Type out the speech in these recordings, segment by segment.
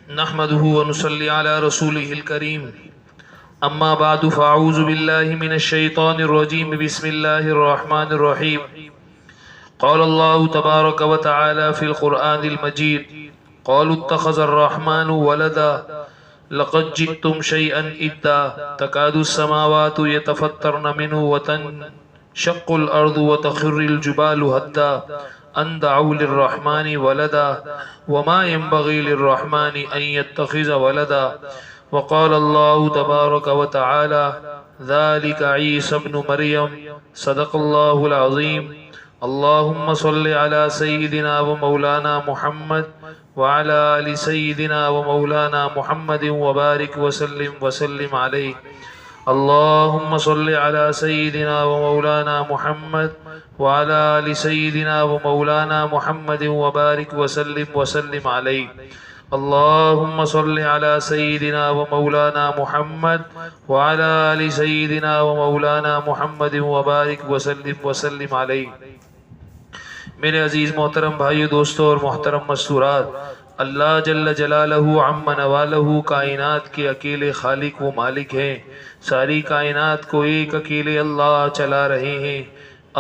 نحمده ونصلي على رسوله الكريم اما بعد فاعوذ بالله من الشيطان الرجيم بسم الله الرحمن الرحيم قال الله تبارك وتعالى في القرآن المجيد قالوا اتخذ الرحمن ولدا لقد جئتم شيئا إدا تكاد السماوات يتفطرن منه وتنشق الأرض وتخر الجبال هدا أن دعوا للرحمن ولدا وما ينبغي للرحمن أن يتخذ ولدا وقال الله تبارك وتعالى ذلك عيسى ابن مريم صدق الله العظيم اللهم صل على سيدنا ومولانا محمد وعلى آل سيدنا ومولانا محمد وبارك وسلم عليه اللهم صل على سيدنا ومولانا محمد وعلى آل سيدنا ومولانا محمد وبارك وسلم عليه اللهم صل على سيدنا ومولانا محمد وعلى آل سيدنا ومولانا محمد وبارك وسلم عليه۔ میرے عزیز محترم بھائیو دوستو اور محترم مستورات، اللہ جل جلالہ عم نوالہ کائنات کے اکیلے خالق و مالک ہیں۔ ساری کائنات کو ایک اکیلے اللہ چلا رہے ہیں۔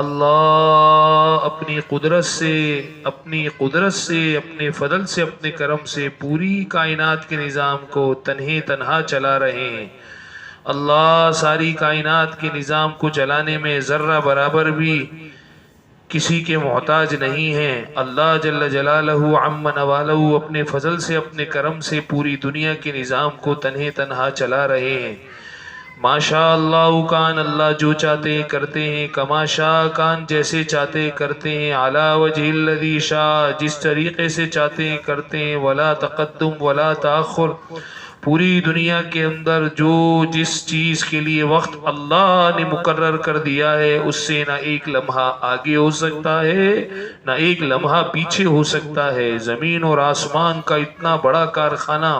اللہ اپنی قدرت سے اپنے فضل سے اپنے کرم سے پوری کائنات کے نظام کو تنہا چلا رہے ہیں۔ اللہ ساری کائنات کے نظام کو چلانے میں ذرہ برابر بھی کسی کے محتاج نہیں ہیں۔ اللہ جل جلالہ عم نوالہ اپنے فضل سے اپنے کرم سے پوری دنیا کے نظام کو تنہا چلا رہے ہیں۔ ماشاء اللہ کان، اللہ جو چاہتے کرتے ہیں، کما شاء کان، جیسے چاہتے کرتے ہیں، علی وجہ الذی شاء، جس طریقے سے چاہتے ہیں کرتے ہیں، ولا تقدم ولا تاخر، پوری دنیا کے اندر جو جس چیز کے لیے وقت اللہ نے مقرر کر دیا ہے اس سے نہ ایک لمحہ آگے ہو سکتا ہے نہ ایک لمحہ پیچھے ہو سکتا ہے۔ زمین اور آسمان کا اتنا بڑا کارخانہ،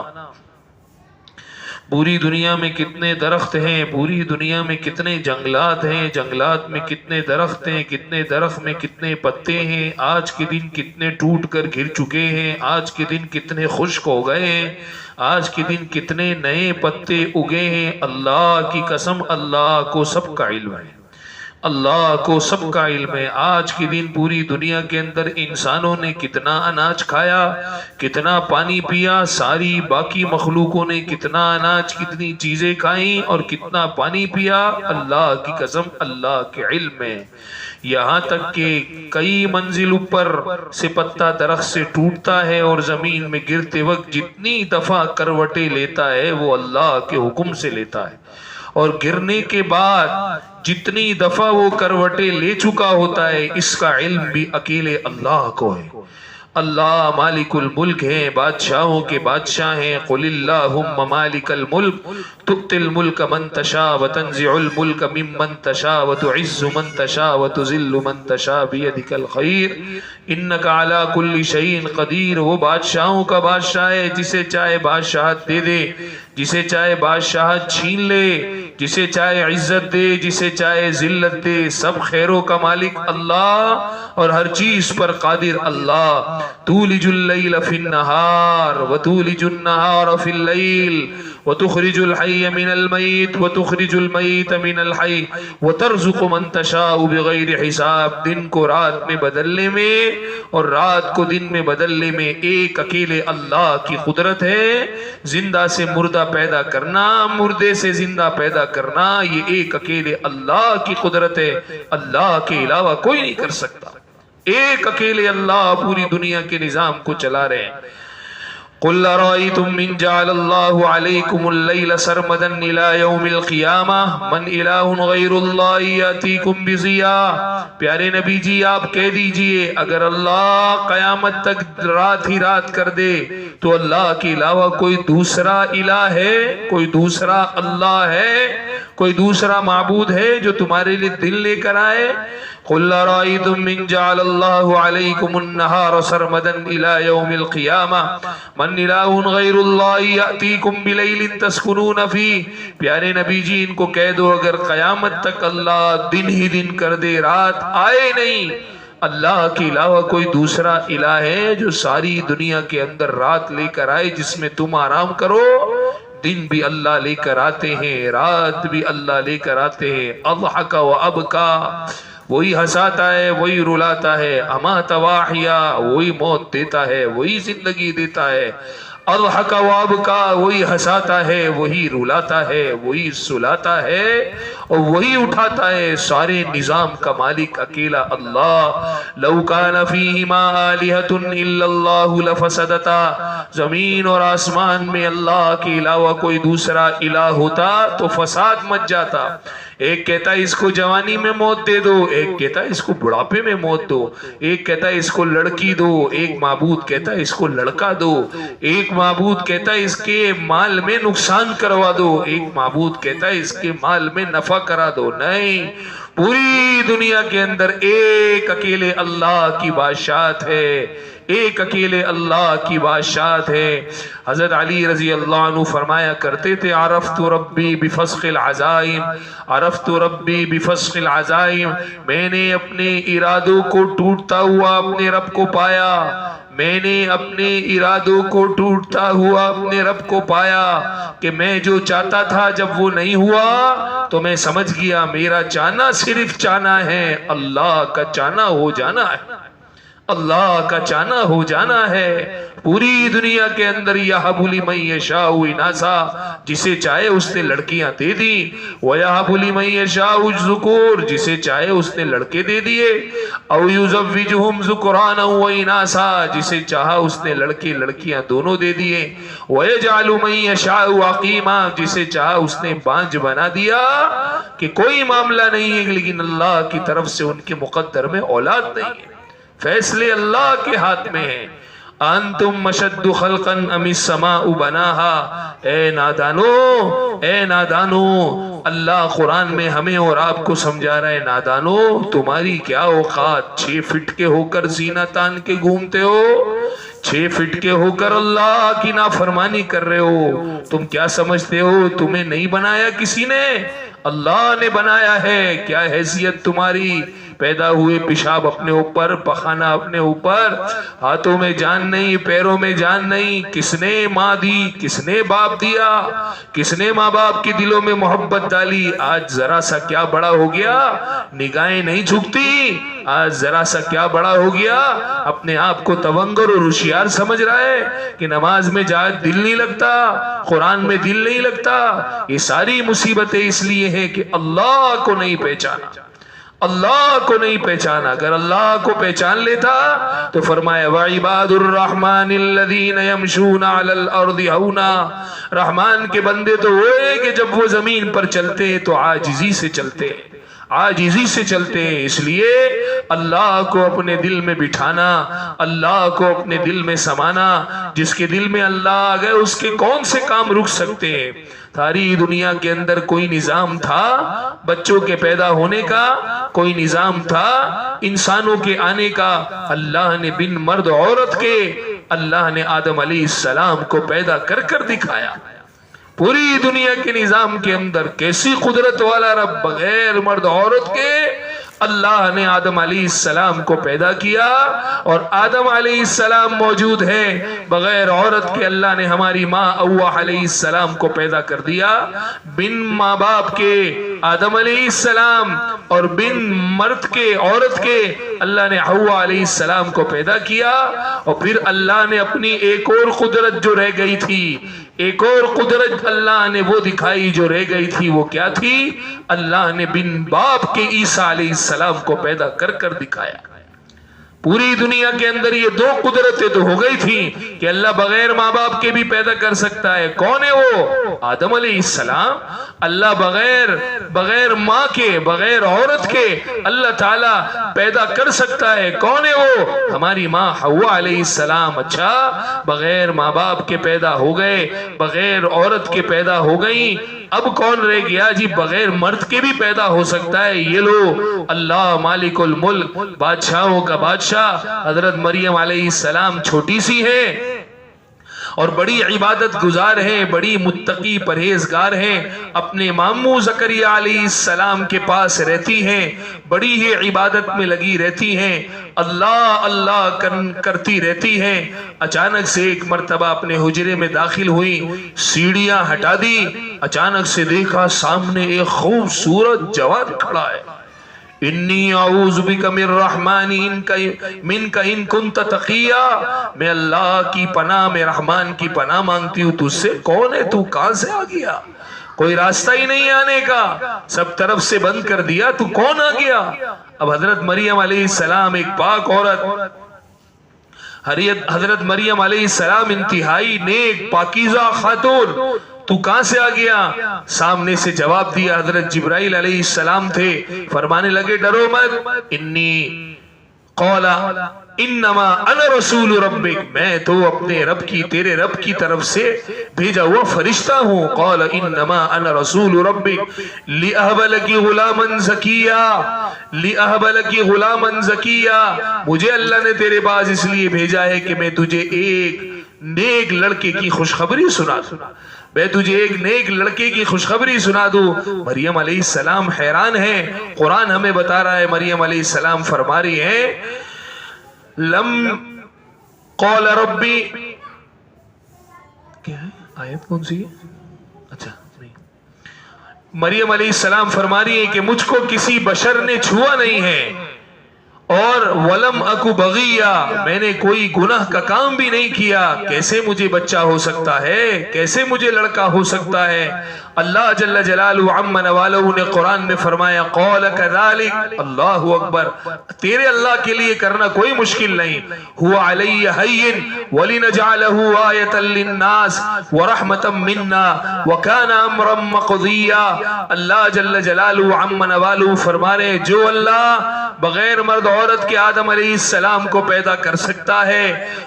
پوری دنیا میں کتنے درخت ہیں، پوری دنیا میں کتنے جنگلات ہیں، جنگلات میں کتنے درخت ہیں، کتنے درخت میں کتنے پتے ہیں، آج کے دن کتنے ٹوٹ کر گر چکے ہیں، آج کے دن کتنے خشک ہو گئے ہیں، آج کے دن کتنے نئے پتے اگے ہیں۔ اللہ کی قسم، اللہ کو سب کا علم ہے، اللہ کو سب کا علم ہے۔ آج کے دن پوری دنیا کے اندر انسانوں نے کتنا اناج کھایا، کتنا پانی پیا، ساری باقی مخلوقوں نے کتنا اناج، کتنی چیزیں کھائیں اور کتنا پانی پیا، اللہ کی قسم اللہ کے علم ہے۔ یہاں تک کہ کئی منزل اوپر سے پتا درخت سے ٹوٹتا ہے اور زمین میں گرتے وقت جتنی دفعہ کروٹیں لیتا ہے وہ اللہ کے حکم سے لیتا ہے، اور گرنے کے بعد جتنی دفعہ وہ کروٹیں لے چکا ہوتا ہے اس کا علم بھی اکیلے اللہ کو ہے۔ اللہ مالک الملک ہیں، بادشاہوں کے بادشاہ ہیں۔ قل اللہم مالک الملک تؤتی الملک من تشاء وتنزع الملک ممن تشاء وتعز من تشاء وتذل من تشاء بیدک الخیر انک علی کل شیء قدیر۔ وہ بادشاہوں کا بادشاہ ہے، جسے چاہے بادشاہت دے دے، جسے چاہے بادشاہت چھین لے، جسے چاہے عزت دے، جسے چاہے ذلت دے، سب خیروں کا مالک اللہ اور ہر چیز پر قادر اللہ۔ تولج اللیل فی النہار وتولج النہار فی اللیل وتخرج الحی من المیت وتخرج المیت من الحی وترزق من تشاء بغیر حساب۔ دن کو رات میں بدلنے میں اور رات کو دن میں بدلنے میں ایک اکیلے اللہ کی قدرت ہے۔ زندہ سے مردہ پیدا کرنا، مردے سے زندہ پیدا کرنا، یہ ایک اکیلے اللہ کی قدرت ہے، اللہ کے علاوہ کوئی نہیں کر سکتا۔ ایک اکیلے اللہ پوری دنیا کے نظام کو چلا رہے ہیں۔ قل ارائیتم من جعل اللہ علیکم اللیل سرمدا الى یوم القیامہ من الہ غیر اللہ یاتیکم بضیاء۔ پیارے نبی جی آپ کہہ دیجئے اگر اللہ قیامت تک رات ہی رات کر دے تو اللہ کے علاوہ کوئی دوسرا الہ ہے، کوئی دوسرا اللہ ہے، کوئی دوسرا معبود ہے جو تمہارے لیے دن لے کر آئے؟ قل ارائیتم من جعل اللہ علیکم النہار سرمدا الى یوم القیامہ من الہ غیر اللہ یاتیکم بلیل تسکنون فی۔ پیارے نبی جی ان کو کہہ دو اگر قیامت تک اللہ دن ہی دن کر دے، رات آئے نہیں، اللہ کے علاوہ کوئی دوسرا الہ ہے جو ساری دنیا کے اندر رات لے کر آئے جس میں تم آرام کرو؟ دن بھی اللہ لے کر آتے ہیں، رات بھی اللہ لے کر آتے ہیں۔ اضحک و ابکا، وہی ہنساتا ہے، وہی رلاتا ہے۔ امات واحیا، وہی موت دیتا ہے، وہی زندگی دیتا ہے۔ اضحک و ابکا، وہی ہنساتا ہے، وہی رلاتا ہے، وہی سلاتا ہے اور وہی اٹھاتا ہے۔ سارے نظام کا مالک اکیلا اللہ۔ لو کان فیہما آلہۃ الا اللہ لفسدتا، زمین اور آسمان میں اللہ کے علاوہ کوئی دوسرا الہ ہوتا تو فساد مچ جاتا۔ ایک کہتا ہے اس کو جوانی میں موت دے دو، ایک کہتا ہے اس کو بڑھاپے میں موت دو، ایک کہتا ہے اس کو لڑکی دو، ایک معبود کہتا ہے اس کو لڑکا دو، ایک معبود کہتا ہے اس کے مال میں نقصان کروا دو، ایک معبود کہتا ہے اس کے مال میں نفع کرا دو۔ نہیں، پوری دنیا کے اندر ایک اکیلے اللہ کی بادشاہت ہے، ایک اکیلے اللہ کی بادشاہت ہے۔ حضرت علی رضی اللہ عنہ فرمایا کرتے تھے عرفت ربی بفسخ العزائم، عرفت ربی بفسخ العزائم، میں نے اپنے ارادوں کو ٹوٹتا ہوا اپنے رب کو پایا، میں نے اپنے ارادوں کو ٹوٹتا ہوا اپنے رب کو پایا کہ میں جو چاہتا تھا جب وہ نہیں ہوا تو میں سمجھ گیا میرا چاہنا صرف چاہنا ہے، اللہ کا چاہنا ہو جانا ہے، اللہ کا چاہنا ہو جانا ہے۔ پوری دنیا کے اندر یہب لمن یشاء اناثا، جسے چاہے اس نے لڑکیاں دے دی، ویہب لمن یشاء الذکور، جسے چاہے اس نے لڑکے دے دیے، او یزوجہم ذکرانا واناثا، جسے چاہا اس نے لڑکے لڑکیاں دونوں دے دیے، ویجعل من یشاء عقیما، جسے چاہا اس نے بانجھ بنا دیا کہ کوئی معاملہ نہیں ہے، لیکن اللہ کی طرف سے ان کے مقدر میں اولاد نہیں ہے، فیصلے اللہ کے ہاتھ میں ہیں۔ انتم اشد خلقا ام السماء بناها، اے نادانو، اے نادانو، اللہ قرآن میں ہمیں اور آپ کو سمجھا رہا ہے، نادانو تمہاری کیا اوقات، 6 فٹ کے ہو کر سینہ تان کے گھومتے ہو، 6 فٹ کے ہو کر اللہ کی نافرمانی کر رہے ہو، تم کیا سمجھتے ہو تمہیں نہیں بنایا کسی نے؟ اللہ نے بنایا ہے۔ کیا حیثیت تمہاری، پیدا ہوئے پیشاب اپنے اوپر، پخانہ اپنے اوپر، ہاتھوں میں جان نہیں، پیروں میں جان نہیں، کس نے ماں دی، کس نے باپ دیا، کس نے ماں باپ کے دلوں میں محبت ڈالی؟ آج ذرا سا کیا بڑا ہو گیا، نگاہیں نہیں جھکتی، آج ذرا سا کیا بڑا ہو گیا، اپنے آپ کو تونگر اور ہوشیار سمجھ رہا ہے کہ نماز میں جا دل نہیں لگتا، قرآن میں دل نہیں لگتا۔ یہ ساری مصیبتیں اس لیے ہیں کہ اللہ کو نہیں پہچانا، اللہ کو نہیں پہچانا۔ اگر اللہ کو پہچان لیتا تو فرمایا وَعِبَادُ الرَّحْمَنِ الَّذِينَ يَمْشُونَ عَلَى الْأَرْضِ هَوْنًا، رحمان کے بندے تو وہ ہیں کہ جب وہ زمین پر چلتے ہیں تو عاجزی سے چلتے ہیں، عاجزی سے چلتے ہیں۔ اس لیے اللہ کو اپنے دل میں بٹھانا، اللہ کو اپنے دل میں سمانا، جس کے دل میں اللہ آ گئے اس کے کون سے کام رک سکتے ہیں؟ ساری دنیا کے اندر کوئی نظام تھا بچوں کے پیدا ہونے کا، کوئی نظام تھا انسانوں کے آنے کا، اللہ نے بن مرد عورت کے اللہ نے آدم علیہ السلام کو پیدا کر کر دکھایا۔ پوری دنیا کے نظام کے اندر کیسی قدرت والا رب، بغیر مرد عورت کے اللہ نے آدم علیہ السلام کو پیدا کیا، اور آدم علیہ السلام موجود ہے، بغیر عورت کے اللہ نے ہماری ماں حوا علیہ السلام کو پیدا کر دیا، بن ماں باپ کے آدم علیہ السلام اور بن مرد کے عورت کے اللہ نے حوا علیہ السلام کو پیدا کیا، اور پھر اللہ نے اپنی ایک اور قدرت جو رہ گئی تھی، ایک اور قدرت اللہ نے وہ دکھائی جو رہ گئی تھی، وہ کیا تھی؟ اللہ نے بن باپ کے عیسیٰ علیہ السلام کو پیدا کر کر دکھایا۔ پوری دنیا کے اندر یہ 2 قدرتیں تو ہو گئی تھی کہ اللہ بغیر ماں باپ کے بھی پیدا کر سکتا ہے۔ کون ہے وہ؟ آدم علیہ السلام۔ اللہ بغیر ماں کے، بغیر عورت کے اللہ تعالیٰ پیدا کر سکتا ہے۔ کون ہے وہ؟ ہماری ماں حوا علیہ السلام۔ اچھا، بغیر ماں باپ کے پیدا ہو گئے، بغیر عورت کے پیدا ہو گئی، اب کون رہ گیا جی؟ بغیر مرد کے بھی پیدا ہو سکتا ہے۔ یہ لو اللہ مالک الملک، بادشاہوں کا بادشاہ، حضرت مریم علیہ السلام چھوٹی سی ہے اور بڑی عبادت گزار ہیں، بڑی متقی پرہیزگار ہیں، اپنے ماموں زکریا علیہ السلام کے پاس رہتی ہیں، بڑی ہی عبادت میں لگی رہتی ہیں، اللہ اللہ کرتی رہتی ہیں۔ اچانک سے ایک مرتبہ اپنے حجرے میں داخل ہوئی، سیڑھیاں ہٹا دی، اچانک سے دیکھا سامنے ایک خوبصورت جوان کھڑا ہے۔ انی اعوذ بک من الرحمن منک ان کنت تقیا، میں اللہ کی پناہ، میں رحمان کی پناہ مانگتی ہوں تجھ سے، کون ہے تو، کہاں سے آ گیا؟ کوئی راستہ ہی نہیں آنے کا، سب طرف سے بند کر دیا، تو کون آ گیا؟ اب حضرت مریم علیہ السلام ایک پاک عورت، حضرت مریم علیہ السلام انتہائی نیک پاکیزہ خاتون، تو کہاں سے آ گیا؟ سامنے سے جواب دیا حضرت جبرائیل علیہ السلام تھے، فرمانے لگے ڈرو مت، انی قولا انما انا رسول ربک، میں تو اپنے رب کی، تیرے رب کی طرف سے بھیجا ہوا فرشتہ ہوں۔ قال انما انا رسول ربک لأہب لکی غلاما زکیا، لأہب لکی غلاما زکیا، مجھے اللہ نے تیرے پاس اس لیے بھیجا ہے کہ میں تجھے ایک نیک لڑکے کی خوشخبری سنا دوں، میں تجھے ایک نیک لڑکے کی خوشخبری سنا دوں۔ مریم علیہ السلام حیران ہے، قرآن ہمیں بتا رہا ہے، مریم علیہ السلام فرما رہی ہیں لم قال ربی، کیا ہے آیت کون سی ہے؟ اچھا نہیں، مریم علیہ السلام فرما رہی ہے کہ مجھ کو کسی بشر نے چھوا نہیں ہے، اور ولم اکو بغیہ، میں نے کوئی گناہ کا کام بھی نہیں کیا، کیسے مجھے بچہ ہو سکتا ہے، کیسے مجھے لڑکا ہو سکتا ہے؟ اللہ جل جلالہ عم نوالہ نے قرآن میں فرمایا قول کذالک، اللہ اکبر، تیرے اللہ کے لیے کرنا کوئی مشکل نہیں، هو علی ہین ولنجعلہ آیۃ للناس ورحمۃ منا وکان امرا مقضیا۔ اللہ جل جلالہ عم نوالہ فرما رہے جو اللہ بغیر مرد عورت کے آدم علیہ السلام کو پیدا کر سکتا ہے،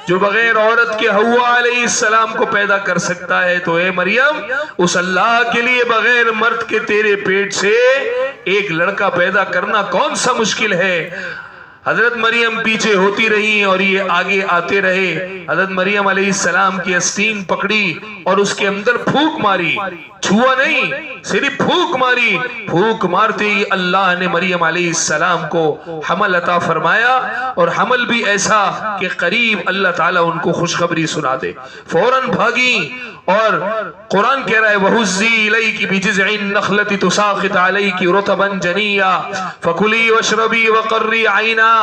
جو بغیر عورت کے حوا علیہ السلام کو پیدا کر سکتا ہے، تو اے مریم اس اللہ کے لیے بغیر مرد کے تیرے پیٹ سے ایک لڑکا پیدا کرنا کون سا مشکل ہے؟ حضرت مریم پیچھے ہوتی رہی اور یہ آگے آتے رہے۔ حضرت مریم علیہ السلام کی آستین پکڑی اور اس کے اندر پھونک ماری، چھوا نہیں، صرف پھونک ماری، پھونک مارتے ہی اللہ نے مریم علیہ السلام کو حمل عطا فرمایا، اور حمل بھی ایسا کہ قریب اللہ تعالیٰ ان کو خوشخبری سنا دے۔ فوراً بھاگی، اور قرآن کہہ رہا ہے وَهُزِّي إِلَيْكِ بِجِذْعِ النَّخْلَةِ تُسَاقِطْ عَلَيْكِ رُطَبًا جَنِيًّا فَكُلِي وَاشْرَبِي وَقَرِّي عَيْنًا،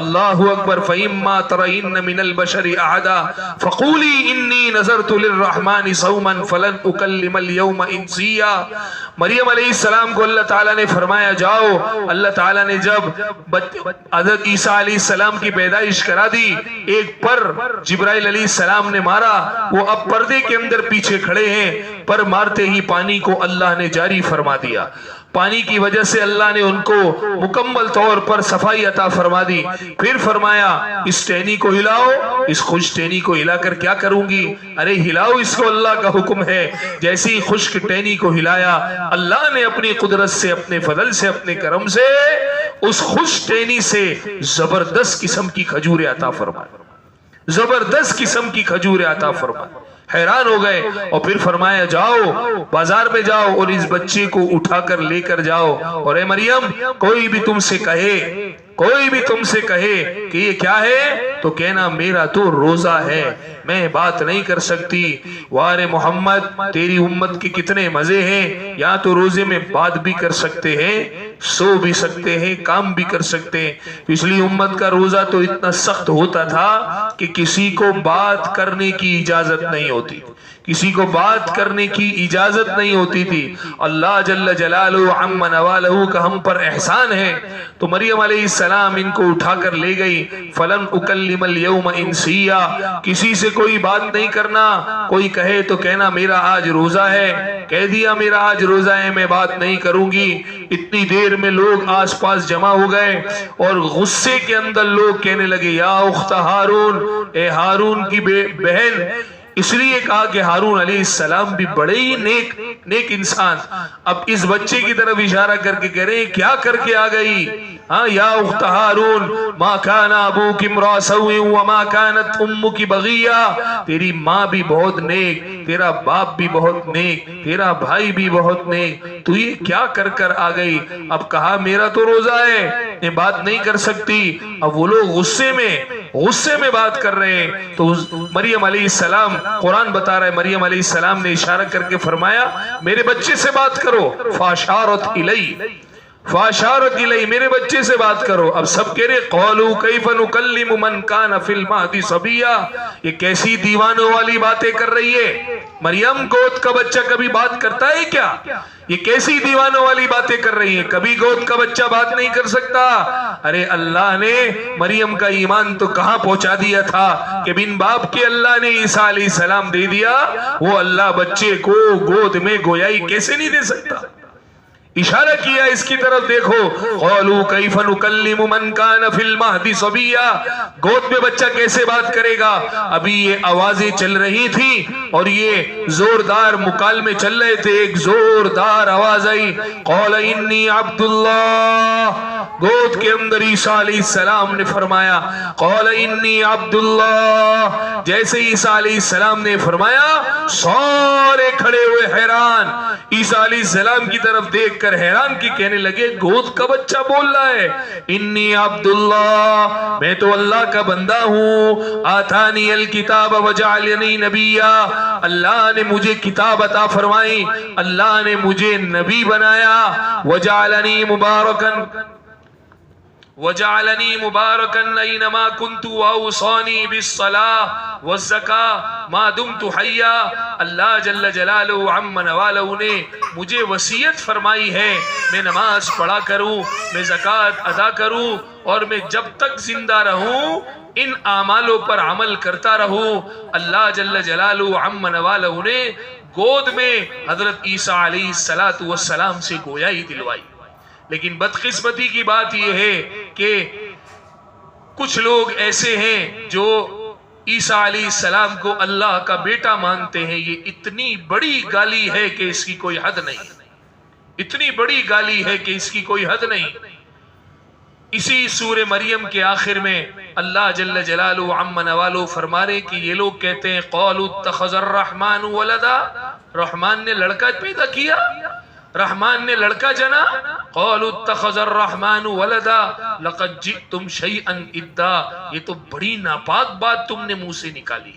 اللہ اکبر، فَإِمَّا تَرَيِنَّ مِنَ الْبَشَرِ أَحَدًا فَقُولِي إِنِّي نَذَرْتُ لِلرَّحْمَنِ صَوْمًا فَلَنْ أُكَلِّمَ الْيَوْمَ إِنسِيًّا۔ مریم علیہ السلام کو اللہ تعالیٰ نے فرمایا جاؤ، اللہ تعالیٰ نے جب حضرت عیسیٰ علیہ السلام کی پیدائش کرا دی، ایک پر جبرائیل علیہ السلام نے مارا، وہ اب پردے کے اندر پیچھے کھڑے ہیں، پر مارتے ہی پانی کو اللہ نے جاری فرما دیا، پانی کی وجہ سے اللہ نے ان کو مکمل طور پر صفائی عطا فرما دی۔ پھر فرمایا اس ٹہنی کو ہلاؤ، اس خشک ٹہنی کو ہلا کر کیا کروں گی؟ ارے ہلاؤ اس کو، اللہ کا حکم ہے۔ جیسی خشک ٹہنی کو ہلایا، اللہ نے اپنی قدرت سے، اپنے فضل سے، اپنے کرم سے اس خشک ٹہنی سے زبردست قسم کی کھجوریں عطا فرمائی، زبردست قسم کی کھجوریں عطا فرمائی۔ حیران ہو گئے، اور پھر فرمایا جاؤ بازار میں جاؤ اور اس بچے کو اٹھا کر لے کر جاؤ، اور اے مریم کوئی بھی تم سے کہے، کوئی بھی تم سے کہے کہ یہ کیا ہے، تو کہنا میرا تو روزہ ہے، میں بات نہیں کر سکتی۔ وار محمد تیری امت کے کتنے مزے ہیں، یا تو روزے میں بات بھی کر سکتے ہیں، سو بھی سکتے ہیں، کام بھی کر سکتے ہیں۔ پچھلی امت کا روزہ تو اتنا سخت ہوتا تھا کہ کسی کو بات کرنے کی اجازت نہیں ہوتی، کسی کو بات کرنے کی اجازت نہیں ہوتی تھی۔ اللہ جل جلالہ عم نوالہ کا ہم پر احسان ہے، تو مریم علیہ السلام ان کو اٹھا کر لے گئی۔ فلن اکلم اليوم انسیا، کسی سے کوئی بات نہیں کرنا، کوئی کہے تو کہنا میرا آج روزہ ہے، کہہ دیا میرا آج روزہ ہے، میں بات نہیں کروں گی۔ اتنی دیر میں لوگ آس پاس جمع ہو گئے، اور غصے کے اندر لوگ کہنے لگے یا اخت ہارون، اے ہارون کی بہن، اس لیے کہا کہ ہارون علیہ السلام بھی بڑے ہی نیک انسان. اب اس بچے کی طرف اشارہ کر کے کہہ رہے ہیں کیا کر کے آ گئی؟ ہاں یا اخت ہارون ما کان ابوک امرا سوء وما کانت امک بغیہ. تیری ماں بھی بہت نیک، تیرا باپ بھی بہت نیک، تیرا بھائی بھی بہت نیک، تو یہ کیا کر آ گئی؟ اب کہا میرا تو روزہ ہے، یہ بات نہیں کر سکتی. اب وہ لوگ غصے میں بات کر رہے ہیں. تو مریم علیہ السلام، قرآن بتا رہا ہے مریم علیہ السلام نے اشارہ کر کے فرمایا میرے بچے سے بات کرو. فاشارت الی، میرے بچے سے بات کرو. اب سب کہہ رہے قولوا کیف نکلم من کان فی المہد صبیا. یہ کیسی دیوانوں والی باتیں کر رہی ہے؟ مریم گود کا بچہ کبھی بات کرتا ہے کیا؟ یہ کیسی دیوانوں والی باتیں کر رہی ہیں؟ کبھی گود کا بچہ بات نہیں کر سکتا. ارے اللہ نے مریم کا ایمان تو کہاں پہنچا دیا تھا کہ بن باپ کے اللہ نے عیسیٰ علیہ السلام دے دیا، وہ اللہ بچے کو گود میں گویائی کیسے نہیں دے سکتا؟ اشارہ کیا اس کی طرف، دیکھو قولوا کیف نکلم من کان فی المہد صبیا. گود میں بچہ کیسے بات کرے گا؟ ابھی یہ آوازیں چل رہی تھی اور یہ زوردار مکالمے چل رہے تھے. ایک زوردار آواز آئی قال انی عبد اللہ. گود کے اندر عیسیٰ علیہ السلام نے فرمایا قال انی عبد اللہ. جیسے عیسیٰ علیہ السلام نے فرمایا سارے کھڑے ہوئے حیران، عیسیٰ علیہ السلام کی طرف دیکھ کر حیران کی کہنے لگے گود کا بچہ بول رہا ہے انی عبداللہ، میں تو اللہ کا بندہ ہوں. آتانی الکتاب وجعلنی نبیا، اللہ نے مجھے کتاب عطا فرمائی، اللہ نے مجھے نبی بنایا. وجعلنی مبارکا اینما کنت واوصانی بالصلاة والزکاة ما دمت حیا. اللہ جل جلالہ عم نوالہ نے مجھے وصیت فرمائی ہے میں نماز پڑھا کروں، میں زکوٰۃ ادا کروں، اور میں جب تک زندہ رہوں ان اعمالوں پر عمل کرتا رہوں. اللہ جل جلالہ عم نوالہ نے گود میں حضرت عیسیٰ علیہ السلام سے گویائی دلوائی. لیکن بدقسمتی کی بات یہ ہے کہ کچھ لوگ ایسے ہیں جو عیسیٰ علیہ السلام کو اللہ کا بیٹا مانتے ہیں. یہ اتنی بڑی گالی ہے کہ اس کی کوئی حد نہیں، اتنی بڑی گالی ہے کہ اس کی کوئی حد نہیں. اسی سورہ مریم کے آخر میں اللہ جل جلالہ عم نوالہ فرما رہے کہ یہ لوگ کہتے ہیں قالوا اتخذ الرحمن ولدا، رحمان نے لڑکا پیدا کیا، رحمان نے لڑکا جنا. قالوا اتخذ الرحمن ولدا لقد جئتم شیئا ادا. یہ تو بڑی ناپاک بات تم نے منہ سے نکالی،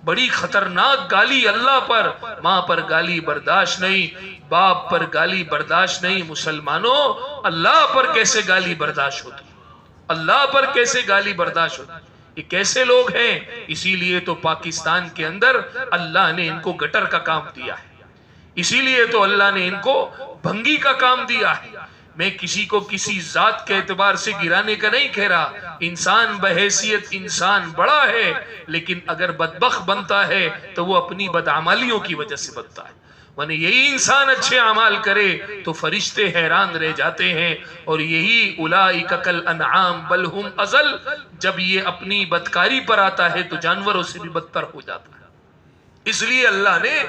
بڑی خطرناک گالی اللہ پر. ماں پر گالی برداشت نہیں، باپ پر گالی برداشت نہیں. مسلمانوں اللہ پر کیسے گالی برداشت ہوتی؟ اللہ پر کیسے گالی برداشت ہوتی؟ یہ کیسے لوگ ہیں؟ اسی لیے تو پاکستان کے اندر اللہ نے ان کو گٹر کا کام دیا ہے، اسی لیے تو اللہ نے ان کو بھنگی کا کام دیا ہے. میں کسی کو کسی ذات کے اعتبار سے گرانے کا نہیں کہہ رہا. انسان بحیثیت انسان بڑا ہے، لیکن اگر بدبخت بنتا ہے تو وہ اپنی بدعمالیوں کی وجہ سے بنتا ہے. ورنہ یہی انسان اچھے اعمال کرے تو فرشتے حیران رہ جاتے ہیں. اور یہی اولئک کالانعام بل ہم اضل، جب یہ اپنی بدکاری پر آتا ہے تو جانوروں سے بھی بدتر ہو جاتا ہے. اس لیے اللہ نے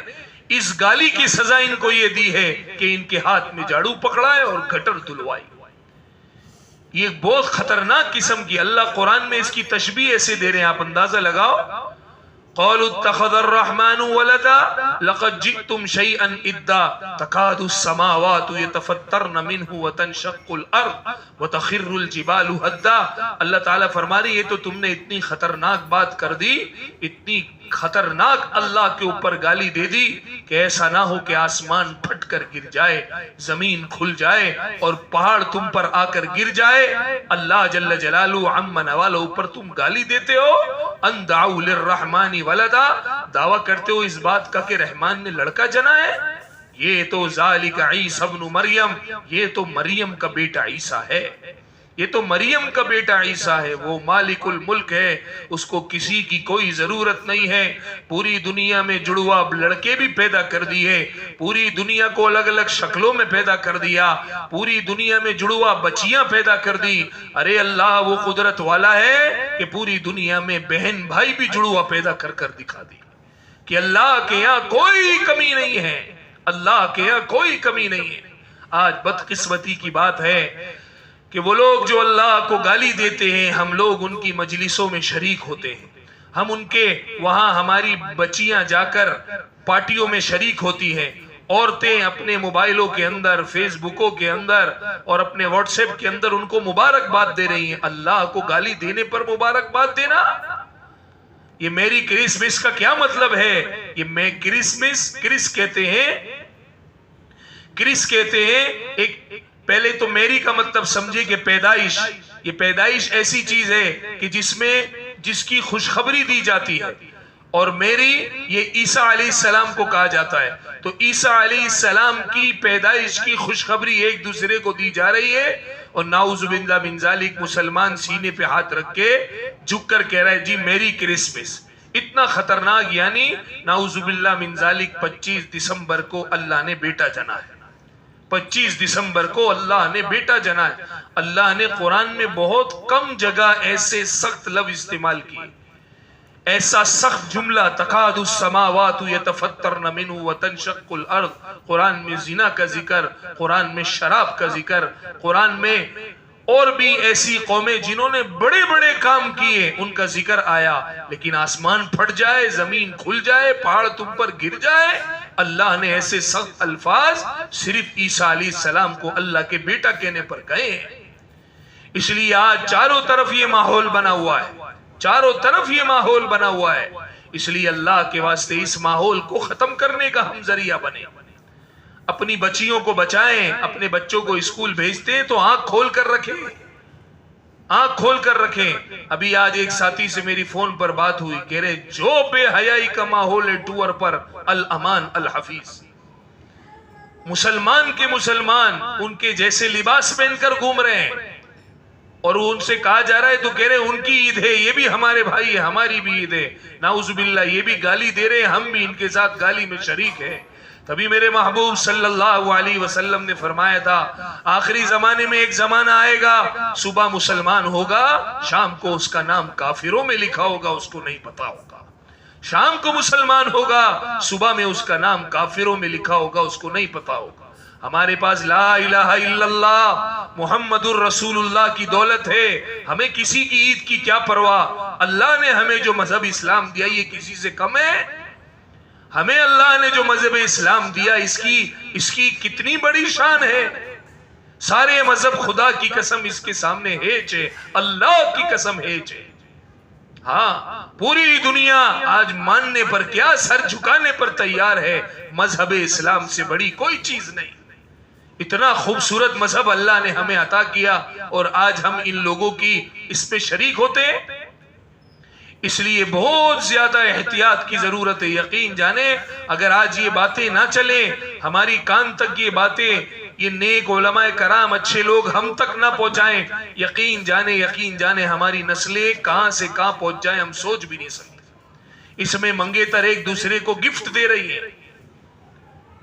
اس گالی کی سزا ان کو یہ دی ہے کہ ان کے ہاتھ میں جھاڑو پکڑائے اور گٹر دلوائی. یہ بہت خطرناک قسم کی، اللہ قرآن میں اس کی تشبیہ ایسے دے رہے ہیں، آپ اندازہ لگاؤ. قالوا اتخذ الرحمن ولدا لقد جئتم شيئا ادا تكاد السماوات يتفطرن منه وتنشق الارض وتخر الجبال هدا. اللہ تعالیٰ فرما رہے یہ تو تم نے اتنی خطرناک بات کر دی، اتنی خطرناک اللہ کے اوپر گالی دے دی کہ ایسا نہ ہو کہ آسمان پھٹ کر گر جائے، زمین کھل جائے اور پہاڑ تم پر آ کر گر جائے. اللہ جل جلالہ عم نوالہ اوپر تم گالی دیتے ہو. ان دعوا للرحمن ولدا، دعویٰ کرتے ہو اس بات کا کہ رحمان نے لڑکا جنا ہے. یہ تو ذالک عیسی ابن مریم، یہ تو مریم کا بیٹا عیسیٰ ہے، یہ تو مریم کا بیٹا عیسیٰ ہے. وہ مالک الملک ہے، اس کو کسی کی کوئی ضرورت نہیں ہے. پوری دنیا میں جڑوا لڑکے بھی پیدا کر دیے، پوری دنیا کو الگ الگ شکلوں میں پیدا کر دیا، پوری دنیا میں جڑوا بچیاں پیدا کر دی. ارے اللہ وہ قدرت والا ہے کہ پوری دنیا میں بہن بھائی بھی جڑوا پیدا کر کر دکھا دی. کہ اللہ کے یہاں کوئی کمی نہیں ہے، اللہ کے یہاں کوئی کمی نہیں ہے۔ آج بدقسمتی کی بات ہے کہ وہ لوگ جو اللہ کو گالی دیتے ہیں، ہم لوگ ان کی مجلسوں میں شریک ہوتے ہیں، ہم ان کے وہاں ہماری بچیاں جا کر پارٹیوں میں شریک ہوتی ہیں، عورتیں اپنے موبائلوں کے اندر، فیس بکوں کے اندر اور اپنے واٹس ایپ کے اندر ان کو مبارکباد دے رہی ہیں۔ اللہ کو گالی دینے پر مبارکباد دینا، یہ میری کرسمس کا کیا مطلب ہے؟ یہ میں کرس کہتے ہیں ایک پہلے تو میری کا مطلب سمجھے کہ پیدائش، یہ پیدائش ایسی چیز ہے کہ جس کی خوشخبری دی جاتی ہے، اور میری یہ عیسیٰ علیہ السلام کو کہا جاتا ہے۔ تو عیسیٰ علیہ السلام کی پیدائش کی خوشخبری ایک دوسرے کو دی جا رہی ہے، اور نعوذ باللہ من ذالک مسلمان سینے پہ ہاتھ رکھ کے جھک کر کہہ رہا ہے جی میری کرسمس۔ اتنا خطرناک، یعنی نعوذ باللہ من ذالک 25 دسمبر کو اللہ نے بیٹا جنا ہے، 25 دسمبر کو اللہ نے بیٹا جنا ہے۔ اللہ نے قرآن میں بہت کم جگہ ایسے سخت لفظ استعمال کیے، ایسا سخت جملہ، تکاد السماوات یتفطرن منہ وتنشق الارض، قرآن میں زنا کا ذکر، قرآن میں شراب کا ذکر، قرآن میں اور بھی ایسی قومیں جنہوں نے بڑے بڑے کام کیے ان کا ذکر آیا، لیکن آسمان پھٹ جائے، زمین کھل جائے، پہاڑ تم پر گر جائے، اللہ نے ایسے سخت الفاظ صرف عیسیٰ علیہ السلام کو اللہ کے بیٹا کہنے پر کہے ہیں۔ اس لیے آج چاروں طرف یہ ماحول بنا ہوا ہے، چاروں طرف یہ ماحول بنا ہوا ہے، اس لیے اللہ کے واسطے اس ماحول کو ختم کرنے کا ہم ذریعہ بنے، اپنی بچیوں کو بچائیں۔ اپنے بچوں کو اسکول بھیجتے ہیں تو آنکھ کھول کر رکھیں، آنکھ کھول کر رکھیں۔ ابھی آج ایک ساتھی سے میری فون پر بات ہوئی، کہہ رہے جو بے حیائی کا ماحول ہے ٹور پر، الامان الحفیظ، مسلمان کے مسلمان ان کے جیسے لباس پہن کر گھوم رہے ہیں، اور ان سے کہا جا رہا ہے تو کہہ رہے ان کی عید ہے، یہ بھی ہمارے بھائی ہے، ہماری بھی عید ہے، نعوذ باللہ یہ بھی گالی دے رہے ہیں، ہم بھی ان کے ساتھ گالی میں شریک ہیں۔ تبھی میرے محبوب صلی اللہ علیہ وسلم نے فرمایا تھا آخری زمانے میں ایک زمانہ آئے گا، صبح مسلمان ہوگا، شام کو اس کا نام کافروں میں لکھا ہوگا، اس کو نہیں پتا ہوگا۔ شام کو مسلمان ہوگا، صبح میں اس کا نام کافروں میں لکھا ہوگا، اس کو نہیں پتا ہوگا۔ ہمارے پاس لا الہ الا اللہ محمد الرسول اللہ کی دولت ہے، ہمیں کسی کی عید کی کیا پرواہ۔ اللہ نے ہمیں جو مذہب اسلام دیا یہ کسی سے کم ہے؟ ہمیں اللہ نے جو مذہب اسلام دیا اس کی کتنی بڑی شان ہے۔ سارے مذہب خدا کی قسم اس کے سامنے ہیچ ہے، اللہ کی قسم ہیچ ہے۔ ہاں پوری دنیا آج ماننے پر کیا، سر جھکانے پر تیار ہے، مذہب اسلام سے بڑی کوئی چیز نہیں۔ اتنا خوبصورت مذہب اللہ نے ہمیں عطا کیا، اور آج ہم ان لوگوں کی اس پہ شریک ہوتے ہیں۔ اس لیے بہت زیادہ احتیاط کی ضرورت ہے۔ یقین جانے اگر آج یہ باتیں نہ چلیں، ہماری کان تک یہ باتیں، یہ نیک علماء کرام اچھے لوگ ہم تک نہ پہنچائیں، یقین جانے ہماری نسلیں کہاں سے کہاں پہنچ جائیں ہم سوچ بھی نہیں سکتے۔ اس میں منگیتر ایک دوسرے کو گفٹ دے رہی ہے،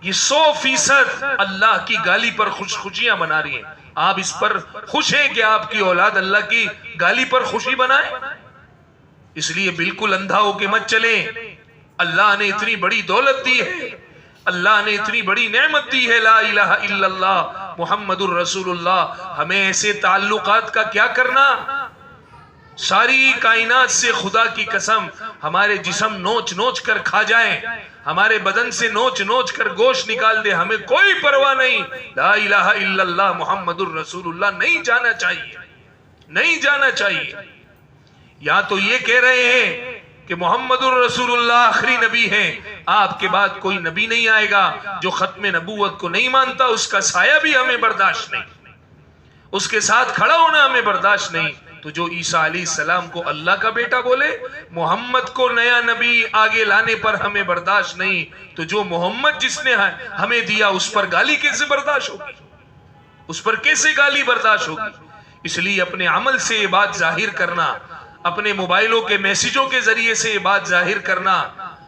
یہ 100% اللہ کی گالی پر خوشیاں منا رہی ہیں۔ آپ اس پر خوش ہیں کہ آپ کی اولاد اللہ کی گالی پر خوشی بنائے؟ اس لیے بالکل اندھا ہو کے مت چلیں۔ اللہ نے اتنی بڑی دولت دی ہے، اللہ نے اتنی بڑی نعمت دی ہے، لا الہ الا اللہ محمد الرسول اللہ۔ ہمیں ایسے تعلقات کا کیا کرنا؟ ساری کائنات سے خدا کی قسم ہمارے جسم نوچ نوچ کر کھا جائیں، ہمارے بدن سے نوچ نوچ کر گوشت نکال دے، ہمیں کوئی پرواہ نہیں۔ لا الہ الا اللہ محمد الرسول اللہ نہیں جانا چاہیے، نہیں جانا چاہیے۔ یا تو یہ کہہ رہے ہیں کہ محمد الرسول اللہ آخری نبی ہیں، آپ کے بعد کوئی نبی نہیں آئے گا، جو ختم نبوت کو نہیں مانتا اس کا سایہ بھی ہمیں برداشت نہیں، اس کے ساتھ کھڑا ہونا ہمیں برداشت نہیں۔ تو جو عیسیٰ علیہ السلام کو اللہ کا بیٹا بولے، محمد کو نیا نبی آگے لانے پر ہمیں برداشت نہیں، تو جو محمد جس نے ہمیں دیا اس پر گالی کیسے برداشت ہوگی؟ اس پر کیسے گالی برداشت ہوگی؟ اس لیے اپنے عمل سے یہ بات ظاہر کرنا، اپنے موبائلوں کے میسیجوں کے ذریعے سے یہ بات ظاہر کرنا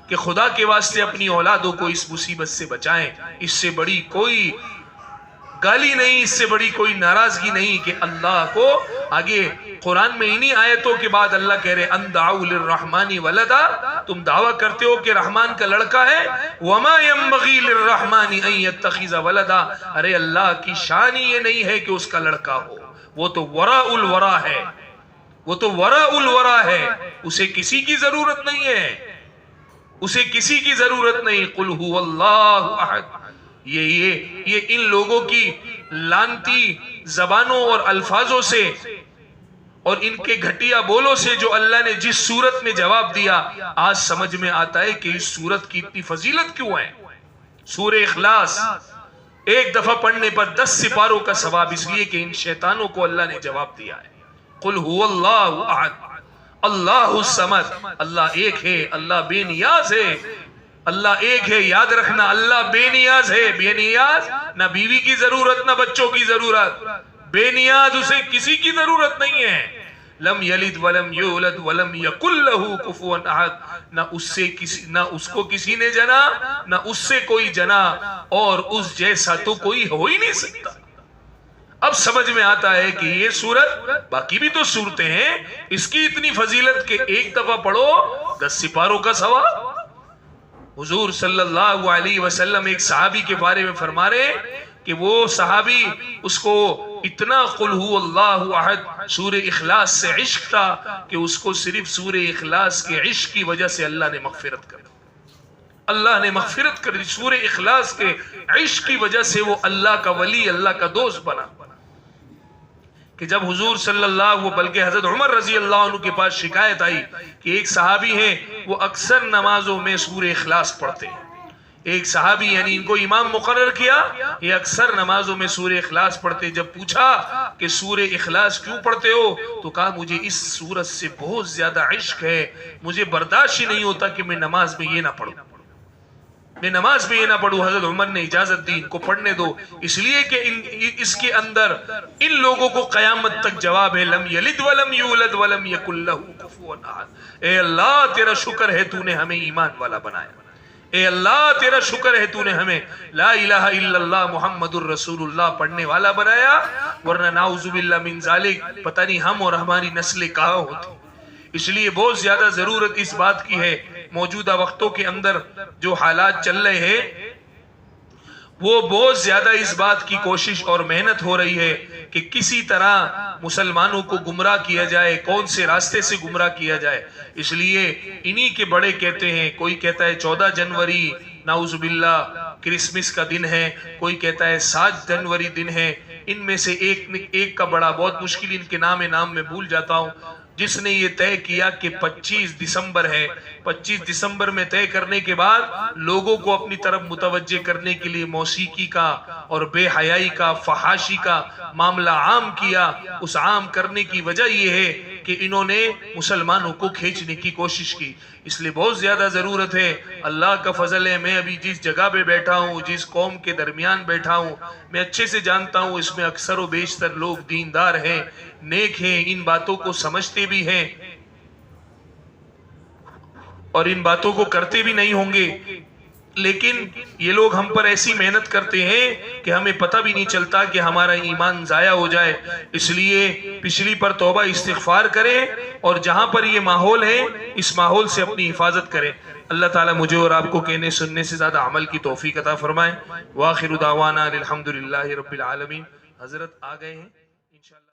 کہ خدا کے واسطے اپنی اولادوں کو اس مصیبت سے بچائیں، اس سے بڑی کوئی گالی نہیں، اس سے بڑی کوئی ناراضگی نہیں کہ اللہ کو آگے قرآن میں انہی آیتوں کے بعد اللہ کہہ رہے ان دعوا للرحمن ولدا، تم دعویٰ کرتے ہو کہ رحمان کا لڑکا ہے، وما ينبغي للرحمن ان يتخذ ولدا، ارے اللہ کی شان ہی یہ نہیں ہے کہ اس کا لڑکا ہو، وہ تو وراء الورا ہے، وہ تو وراء الورا ہے، اسے کسی کی ضرورت نہیں ہے، اسے کسی کی ضرورت نہیں۔ قل هو اللہ احد، یہ ان لوگوں کی لانتی زبانوں اور الفاظوں سے اور ان کے گھٹیا بولوں سے جو اللہ نے جس صورت میں جواب دیا، آج سمجھ میں آتا ہے کہ اس صورت کی اتنی فضیلت کیوں ہے۔ سورہ اخلاص ایک دفعہ پڑھنے پر 10 سپاروں کا ثواب، اس لیے کہ ان شیطانوں کو اللہ نے جواب دیا ہے۔ قل هو اللہ احد اللہ الصمد، اللہ ایک ہے، اللہ بے نیاز ہے، اللہ ایک ہے، یاد رکھنا اللہ بے نیاز ہے، بے نیاز، نہ بیوی کی ضرورت نہ بچوں کی ضرورت، بے نیاز، اسے کسی کی ضرورت نہیں ہے۔ لم یلد ولم یولد ولم یکن لہ کفوا احد، نہ اس کو کسی نے جنا، نہ اس سے کوئی جنا، اور اس جیسا تو کوئی ہو ہی نہیں سکتا۔ اب سمجھ میں آتا ہے کہ یہ سورت، باقی بھی تو سورتیں ہیں، اس کی اتنی فضیلت کہ ایک دفعہ پڑھو 10 سپاروں کا ثواب۔ حضور صلی اللہ علیہ وسلم ایک صحابی کے بارے میں فرما رہے کہ وہ صحابی اس کو اتنا قل هو اللہ احد سورہ اخلاص سے عشق تھا کہ اس کو صرف سورہ اخلاص کے عشق کی وجہ سے اللہ نے مغفرت کر دی، اللہ نے مغفرت کر دی، سورہ اخلاص کے عشق کی وجہ سے وہ اللہ کا ولی، اللہ کا دوست بنا۔ کہ جب حضور صلی اللہ بلکہ حضرت عمر رضی اللہ عنہ کے پاس شکایت آئی کہ ایک صحابی ہیں وہ اکثر نمازوں میں سورہ اخلاص پڑھتے ہیں، ایک صحابی یعنی ان کو امام مقرر کیا، یہ اکثر نمازوں میں سورہ اخلاص پڑھتے، جب پوچھا کہ سورہ اخلاص کیوں پڑھتے ہو تو کہا مجھے اس سورت سے بہت زیادہ عشق ہے، مجھے برداشت ہی نہیں ہوتا کہ میں نماز میں یہ نہ پڑھوں، میں نماز میں یہ نہ پڑھوں۔ حضرت عمر نے اجازت دی ان کو پڑھنے دو، اس لیے کہ اس کے اندر ان لوگوں کو قیامت تک جواب ہے لم یلد ولم یولد ولم یکن لہ کفوا احد۔ اے اللہ تیرا شکر ہے تو نے ہمیں ایمان والا بنایا، اے اللہ تیرا شکر ہے تو نے ہمیں لا الہ الا اللہ محمد الرسول اللہ پڑھنے والا بنایا، ورنہ نعوذ باللہ من ذالک پتہ نہیں ہم اور ہماری نسلیں کہاں ہوتی۔ اس لیے بہت زیادہ ضرورت اس بات کی ہے، موجودہ وقتوں کے اندر جو حالات چل رہے ہیں وہ بہت زیادہ اس بات کی کوشش اور محنت ہو رہی ہے کہ کسی طرح مسلمانوں کو گمراہ کیا جائے، کون سے راستے سے گمراہ کیا جائے۔ اس لیے انہی کے بڑے کہتے ہیں، کوئی کہتا ہے 14 جنوری نعوذ باللہ کرسمس کا دن ہے، کوئی کہتا ہے 7 جنوری دن ہے، ان میں سے ایک کا بڑا بہت مشکل ان کے نام میں بھول جاتا ہوں، جس نے یہ طے کیا کہ 25 دسمبر ہے، 25 دسمبر میں طے کرنے کے بعد لوگوں کو اپنی طرف متوجہ کرنے کے لیے موسیقی کا اور بے حیائی کا، فحاشی کا معاملہ عام کیا۔ اس عام کرنے کی وجہ یہ ہے کہ انہوں نے مسلمانوں کو کھینچنے کی کوشش کی۔ اس لیے بہت زیادہ ضرورت ہے، اللہ کا فضل ہے، میں ابھی جس جگہ پہ بیٹھا ہوں، جس قوم کے درمیان بیٹھا ہوں، میں اچھے سے جانتا ہوں اس میں اکثر و بیشتر لوگ دیندار ہیں، نیک ہیں، ان باتوں کو سمجھتے بھی ہیں اور ان باتوں کو کرتے بھی نہیں ہوں گے، لیکن یہ لوگ ہم پر ایسی محنت کرتے ہیں کہ ہمیں پتہ بھی نہیں چلتا کہ ہمارا ایمان ضائع ہو جائے۔ اس لیے پچھلی پر توبہ استغفار کریں اور جہاں پر یہ ماحول ہے اس ماحول سے اپنی حفاظت کریں۔ اللہ تعالیٰ مجھے اور آپ کو کہنے سننے سے زیادہ عمل کی توفیق عطا فرمائے۔ وآخر دعوانا الحمدللہ رب العالمین۔ حضرت آ گئے ہیں انشاءاللہ۔